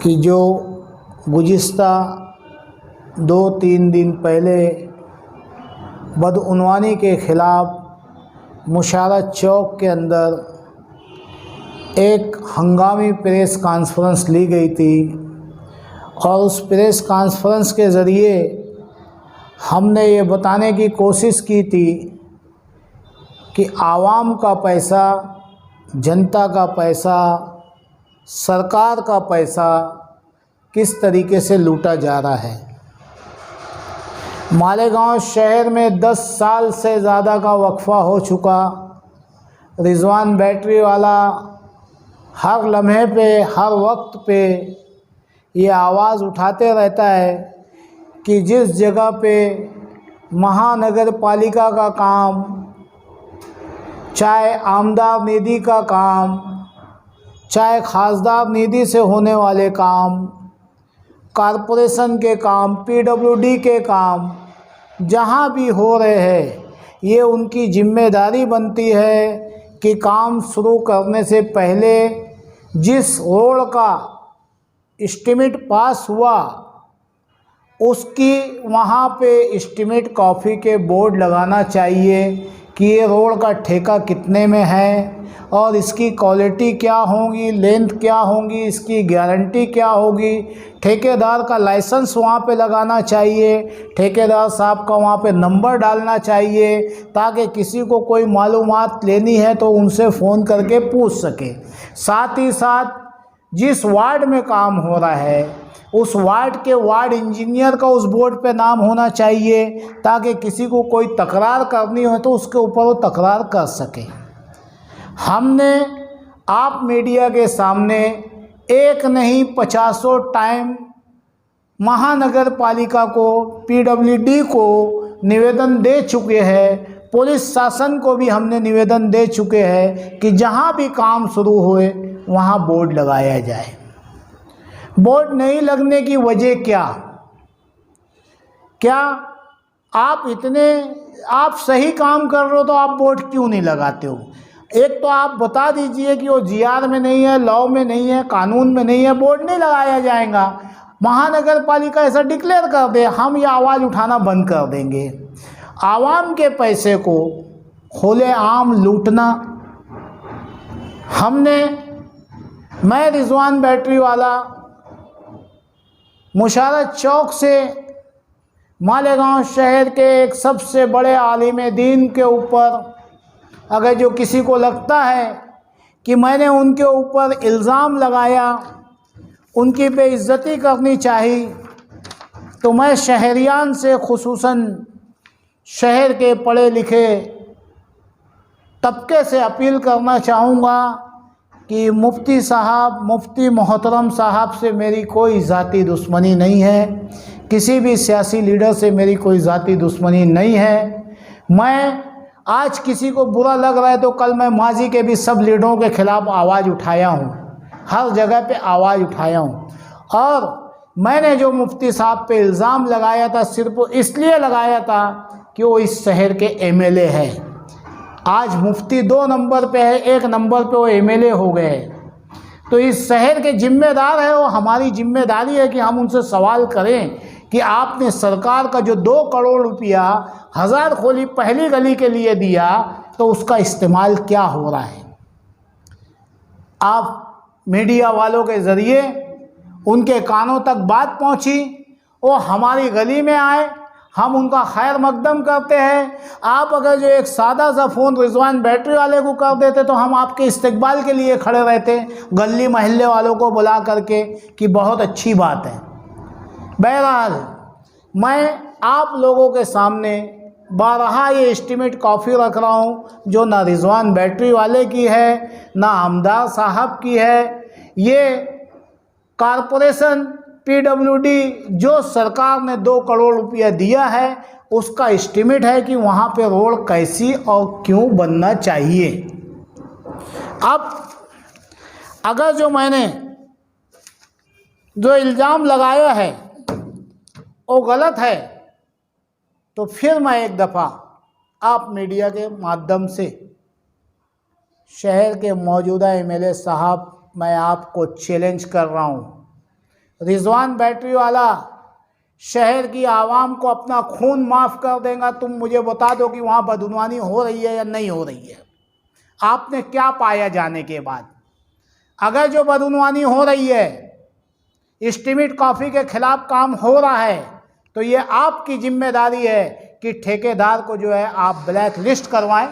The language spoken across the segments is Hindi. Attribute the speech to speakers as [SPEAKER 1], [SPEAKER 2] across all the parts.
[SPEAKER 1] कि जो गुज़िस्ता 2-3 दिन पहले बदउनवानी के ख़िलाफ़ मुशारत चौक के अंदर एक हंगामी प्रेस कॉन्फ्रेंस ली गई थी और उस प्रेस कॉन्फ्रेंस के ज़रिए हमने ये बताने की कोशिश की थी कि आवाम का पैसा, जनता का पैसा, सरकार का पैसा किस तरीके से लूटा जा रहा है। मालेगांव शहर में 10 साल से ज़्यादा का वक्फा हो चुका। रिजवान बैटरी वाला हर लम्हे पे, हर वक्त पे ये आवाज़ उठाते रहता है कि जिस जगह पे महानगर पालिका का काम, चाहे आमदार निधि का काम, चाहे खासदार निधि से होने वाले काम, कॉरपोरेशन के काम, पीडब्ल्यूडी के काम जहाँ भी हो रहे हैं, ये उनकी जिम्मेदारी बनती है कि काम शुरू करने से पहले जिस रोड का एस्टीमेट पास हुआ उसकी वहाँ पे एस्टीमेट कॉपी के बोर्ड लगाना चाहिए कि ये रोड का ठेका कितने में है और इसकी क्वालिटी क्या होगी, लेंथ क्या होगी, इसकी गारंटी क्या होगी। ठेकेदार का लाइसेंस वहाँ पे लगाना चाहिए, ठेकेदार साहब का वहाँ पे नंबर डालना चाहिए ताकि किसी को कोई मालूमात लेनी है तो उनसे फ़ोन करके पूछ सके। साथ ही साथ जिस वार्ड में काम हो रहा है उस वार्ड के वार्ड इंजीनियर का उस बोर्ड पे नाम होना चाहिए ताकि किसी को कोई तकरार करनी हो तो उसके ऊपर वो तकरार कर सके। हमने आप मीडिया के सामने एक नहीं 50 टाइम महानगर पालिका को, पीडब्ल्यूडी को निवेदन दे चुके हैं, पुलिस शासन को भी हमने निवेदन दे चुके हैं कि जहाँ भी काम शुरू होए वहाँ बोर्ड लगाया जाए। बोर्ड नहीं लगने की वजह क्या आप सही काम कर रहे हो तो आप बोर्ड क्यों नहीं लगाते हो? एक तो आप बता दीजिए कि वो जीआर में नहीं है, लॉ में नहीं है, कानून में नहीं है, बोर्ड नहीं लगाया जाएगा। महानगर पालिका ऐसा डिक्लेयर कर दे, हम ये आवाज़ उठाना बंद कर देंगे। आवाम के पैसे को खुलेआम लूटना। मैं रिजवान बैटरी वाला मुशारत चौक से मालेगांव शहर के एक सबसे बड़े आलिम दीन के ऊपर अगर जो किसी को लगता है कि मैंने उनके ऊपर इल्ज़ाम लगाया, उनकी बेइज्जती करनी चाहिए, तो मैं शहरियान से, खुसूसन शहर के पढ़े लिखे तबके से अपील करना चाहूँगा कि मुफ्ती साहब, मुफ्ती मोहतरम साहब से मेरी कोई ज़ाती दुश्मनी नहीं है, किसी भी सियासी लीडर से मेरी कोई ज़ाती दुश्मनी नहीं है। मैं आज किसी को बुरा लग रहा है तो कल मैं माजी के भी सब लीडरों के ख़िलाफ़ आवाज़ उठाया हूँ, हर जगह पे आवाज़ उठाया हूँ। और मैंने जो मुफ्ती साहब पे इल्ज़ाम लगाया था सिर्फ इसलिए लगाया था कि वो इस शहर के एमएलए हैं। आज मुफ्ती 2 नंबर पे है, 1 नंबर पे वो एमएलए हो गए, तो इस शहर के जिम्मेदार है। वो हमारी जिम्मेदारी है कि हम उनसे सवाल करें कि आपने सरकार का जो 2 करोड़ रुपया हज़ार खोली पहली गली के लिए दिया तो उसका इस्तेमाल क्या हो रहा है। आप मीडिया वालों के ज़रिए उनके कानों तक बात पहुंची, वो हमारी गली में आए, हम उनका खैर मकदम करते हैं। आप अगर जो एक सादा सा फ़ोन रिजवान बैटरी वाले को कर देते तो हम आपके इस्तकबाल के लिए खड़े रहते, गली महल्ले वालों को बुला करके, कि बहुत अच्छी बात है। बहरहाल मैं आप लोगों के सामने बारहा ये एस्टीमेट कॉपी रख रहा हूँ जो ना रिजवान बैटरी वाले की है, ना आमदार साहब की है। ये कॉरपोरेशन पीडब्ल्यूडी जो सरकार ने 2 करोड़ रुपया दिया है उसका एस्टीमेट है कि वहाँ पे रोड कैसी और क्यों बनना चाहिए। अब अगर जो मैंने जो इल्ज़ाम लगाया है वो गलत है तो फिर मैं एक दफ़ा आप मीडिया के माध्यम से शहर के मौजूदा एमएलए साहब, मैं आपको चैलेंज कर रहा हूँ रिजवान बैटरी वाला शहर की आवाम को अपना खून माफ़ कर देगा। तुम मुझे बता दो कि वहाँ बदनवानी हो रही है या नहीं हो रही है। आपने क्या पाया जाने के बाद? अगर जो बदनवानी हो रही है, एस्टीमेट कॉफ़ी के खिलाफ काम हो रहा है, तो ये आपकी जिम्मेदारी है कि ठेकेदार को जो है आप ब्लैक लिस्ट करवाएं,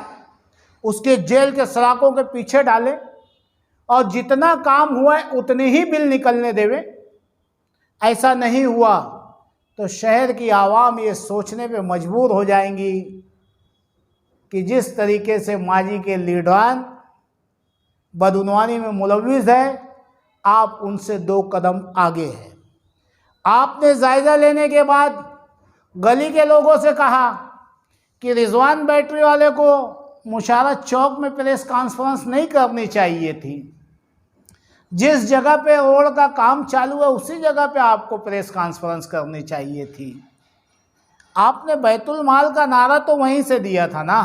[SPEAKER 1] उसके जेल के सलाखों के पीछे डालें और जितना काम हुआ है उतने ही बिल निकलने देवें। ऐसा नहीं हुआ तो शहर की आवाम ये सोचने पे मजबूर हो जाएंगी कि जिस तरीके से माजी के लीडरान बदनवानी में मुलविस है, आप उनसे 2 कदम आगे हैं। आपने जायज़ा लेने के बाद गली के लोगों से कहा कि रिजवान बैटरी वाले को मुशारत चौक में प्रेस कॉन्फ्रेंस नहीं करनी चाहिए थी। जिस जगह पे रोड का काम चालू है उसी जगह पे आपको प्रेस कॉन्फ्रेंस करनी चाहिए थी। आपने बैतुल माल का नारा तो वहीं से दिया था ना।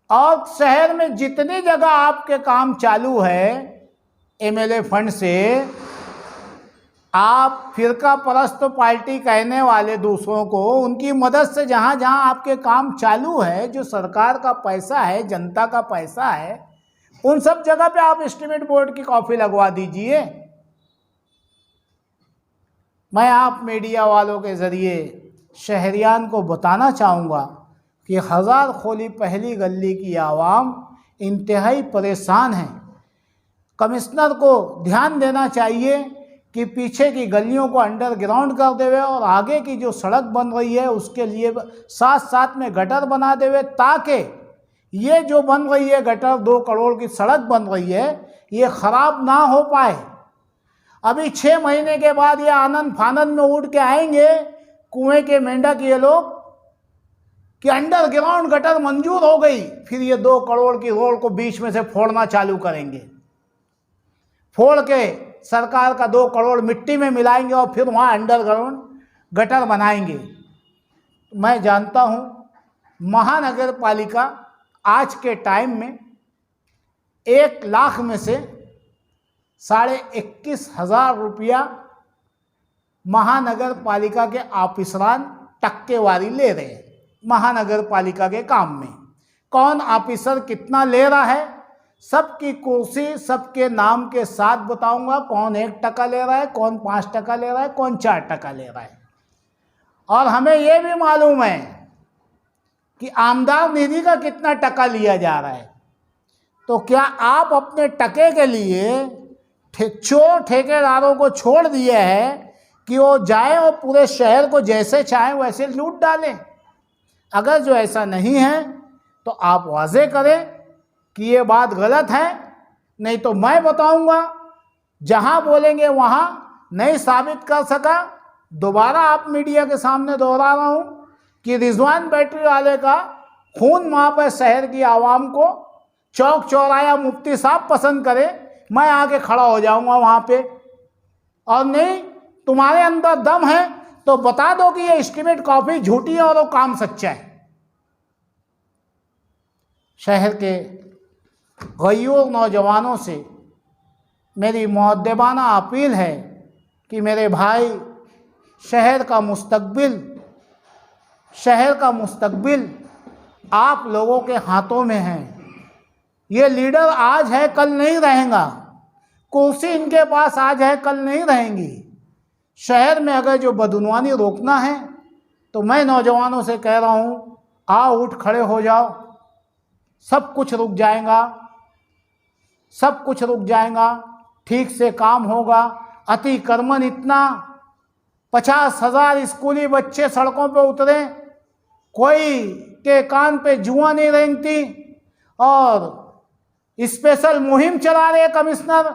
[SPEAKER 1] और शहर में जितनी जगह आपके काम चालू है एमएलए फंड से, आप फिरका परस्त पार्टी कहने वाले दूसरों को उनकी मदद से जहाँ जहाँ आपके काम चालू है, जो सरकार का पैसा है, जनता का पैसा है, उन सब जगह पे आप एस्टीमेट बोर्ड की कॉपी लगवा दीजिए। मैं आप मीडिया वालों के ज़रिए शहरियान को बताना चाहूँगा कि हज़ार खोली पहली गली की आवाम इंतहाई परेशान है। कमिश्नर को ध्यान देना चाहिए कि पीछे की गलियों को अंडरग्राउंड कर देवे और आगे की जो सड़क बन रही है उसके लिए साथ साथ में गटर बना देवे, ताकि ये जो बन रही है गटर 2 करोड़ की सड़क बन रही है ये ख़राब ना हो पाए। अभी 6 महीने के बाद ये आनंद फानंद में उड़ के आएंगे कुएं के मेंढक ये लोग कि अंडरग्राउंड गटर मंजूर हो गई, फिर ये 2 करोड़ की रोड को बीच में से फोड़ना चालू करेंगे। फोड़ के सरकार का 2 करोड़ मिट्टी में मिलाएंगे और फिर वहाँ अंडरग्राउंड गटर बनाएंगे। मैं जानता हूँ महानगर पालिका आज के टाइम में 1 लाख में से 21,500 रुपया महानगर पालिका के ऑफिसरान टक्केवारी ले रहे हैं। महानगर पालिका के काम में कौन ऑफिसर कितना ले रहा है, सबकी कुर्सी सबके नाम के साथ बताऊंगा। कौन 1 टका ले रहा है, कौन 5 टका ले रहा है, कौन 4 टका ले रहा है। और हमें यह भी मालूम है कि आमदार निधि का कितना टका लिया जा रहा है। तो क्या आप अपने टके के लिए चोर ठेकेदारों को छोड़ दिए हैं कि वो जाए और पूरे शहर को जैसे चाहें वैसे लूट डालें? अगर जो ऐसा नहीं है तो आप वाज़े करें कि ये बात गलत है, नहीं तो मैं बताऊंगा। जहां बोलेंगे वहां नहीं साबित कर सका, दोबारा आप मीडिया के सामने दोहरा रहा हूं कि रिजवान बैटरी वाले का खून माफ है। शहर की आवाम को चौक चौराया मुफ्ती साहब पसंद करे, मैं आके खड़ा हो जाऊंगा वहां पे। और नहीं तुम्हारे अंदर दम है तो बता दो कि ये एस्टीमेट कॉपी झूठी है और वो काम सच्चा है। शहर के गयूर नौजवानों से मेरी मुअद्दबाना अपील है कि मेरे भाई, शहर का मुस्तकबिल आप लोगों के हाथों में है। ये लीडर आज है कल नहीं रहेगा, कुर्सी इनके पास आज है कल नहीं रहेंगी। शहर में अगर जो बदनवानी रोकना है तो मैं नौजवानों से कह रहा हूँ, आओ उठ खड़े हो जाओ। सब कुछ रुक जाएगा, सब कुछ रुक जाएगा, ठीक से काम होगा। अतिक्रमण इतना, 50,000 स्कूली बच्चे सड़कों पे उतरे, कोई के कान पे जुआ नहीं रेंगती और स्पेशल मुहिम चला रहे कमिश्नर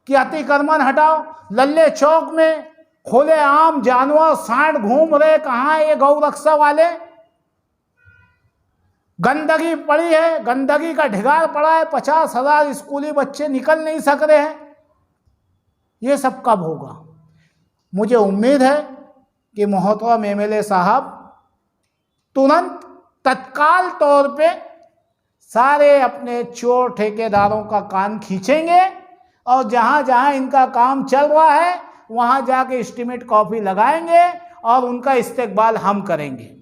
[SPEAKER 1] कि अतिक्रमण हटाओ। लल्ले चौक में खुले आम जानवर सांड घूम रहे, कहाँ ये गौरक्षा वाले? गंदगी पड़ी है, गंदगी का ढिगार पड़ा है, 50,000 स्कूली बच्चे निकल नहीं सक रहे हैं। ये सब कब होगा? मुझे उम्मीद है कि मोहतरम एमएलए साहब तुरंत तत्काल तौर पे सारे अपने चोर ठेकेदारों का कान खींचेंगे और जहाँ जहाँ इनका काम चल रहा है वहाँ जाके एस्टीमेट कॉपी लगाएंगे और उनका इस्तेकबाल हम करेंगे।